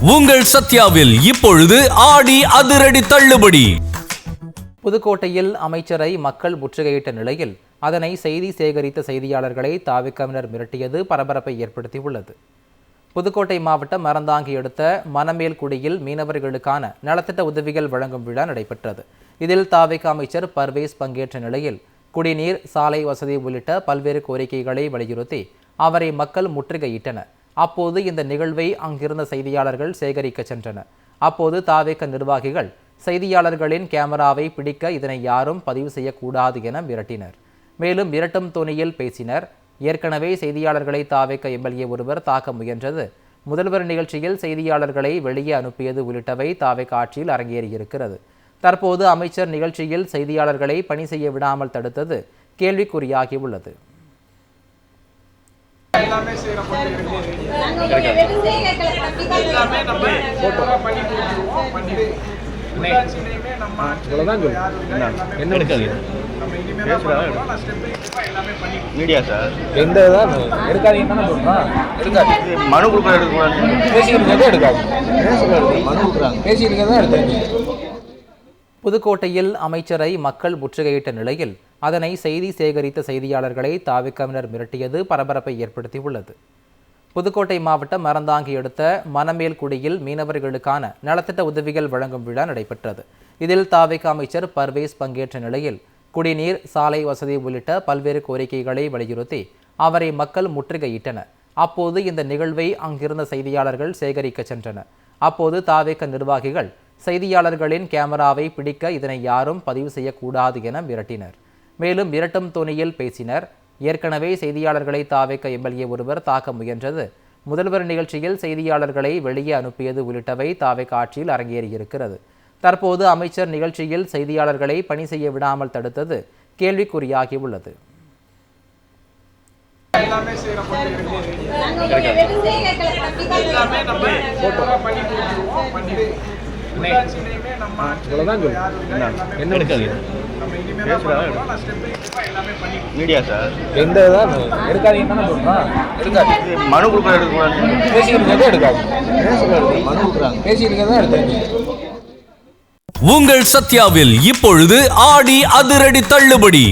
உங்கள் சத்யாவில் இப்பொழுது ஆடி அதிரடி தள்ளுபடி. புதுக்கோட்டையில் அமைச்சரை மக்கள் முற்றுகையிட்ட நிலையில் அதனை செய்தி சேகரித்த செய்தியாளர்களை தாவிகவினர் மிரட்டியது பரபரப்பை ஏற்படுத்தியுள்ளது. புதுக்கோட்டை மாவட்டம் மரந்தாங்கி அடுத்த மணமேல்குடியில் மீனவர்களுக்கான நலத்திட்ட உதவிகள் வழங்கும் விழா நடைபெற்றது. இதில் தாவிக அமைச்சர் பர்வேஸ் பங்கேற்ற நிலையில் குடிநீர், சாலை வசதி உள்ளிட்ட பல்வேறு கோரிக்கைகளை வலியுறுத்தி அவரை மக்கள் முற்றுகையிட்டனர். அப்போது இந்த நிகழ்வை அங்கிருந்த செய்தியாளர்கள் சேகரிக்க சென்றனர். அப்போது தாவேக நிர்வாகிகள் செய்தியாளர்களின் கேமராவை பிடிக்க இதனை யாரும் பதிவு செய்யக்கூடாது என மிரட்டினர். மேலும் மிரட்டும் தொனியில் பேசினர். ஏற்கனவே செய்தியாளர்களை தாவேக எம்எல்ஏ ஒருவர் தாக்க முயன்றது, முதல்வர் நிகழ்ச்சியில் செய்தியாளர்களை வெளியே அனுப்பியது உள்ளிட்டவை தாவேக ஆட்சியில் அரங்கேறியிருக்கிறது. தற்போது அமைச்சர் நிகழ்ச்சியில் செய்தியாளர்களை பணி செய்ய விடாமல் தடுத்தது கேள்விக்குறியாகியுள்ளது. மீடியா சார் எந்த எடுக்காதீங்கன்னா மனு கொடுக்க புதுக்கோட்டையில் அமைச்சரை மக்கள் முற்றுகையிட்ட நிலையில் அதனை செய்தி சேகரித்த செய்தியாளர்களை தாவிகவினர் மிரட்டியது பரபரப்பை ஏற்படுத்தியுள்ளது. புதுக்கோட்டை மாவட்டம் மரந்தாங்கி அடுத்த மணமேல்குடியில் மீனவர்களுக்கான நலத்திட்ட உதவிகள் வழங்கும் விழா நடைபெற்றது. இதில் தாவிக அமைச்சர் பர்வேஸ் பங்கேற்ற நிலையில் குடிநீர், சாலை வசதி உள்ளிட்ட பல்வேறு கோரிக்கைகளை வலியுறுத்தி அவரை மக்கள் முற்றுகையிட்டனர். அப்போது இந்த நிகழ்வை அங்கிருந்த செய்தியாளர்கள் சேகரிக்க சென்றனர். அப்போது தாவேக நிர்வாகிகள் செய்தியாளர்களின் கேமராவை பிடிக்க இதனை யாரும் பதிவு செய்யக்கூடாது என மிரட்டினர். மேலும் மிரட்டும் தொனியில் பேசினர். ஏற்கனவே செய்தியாளர்களை தாவேக எம்எல்ஏ ஒருவர் தாக்க முயன்றது, முதல்வர் நிகழ்ச்சியில் செய்தியாளர்களை வெளியே அனுப்பியது உள்ளிட்டவை தாவேக ஆட்சியில் அரங்கேறியிருக்கிறது. தற்போது அமைச்சர் நிகழ்ச்சியில் செய்தியாளர்களை பணி செய்ய விடாமல் தடுத்தது கேள்விக்குறியாகியுள்ளது. மீடியா சார் எந்த எடுக்காதீங்கன்னா மனு கொடுக்க உங்கள் சத்யாவில் இப்பொழுது ஆடி அதிரடி தள்ளுபடி.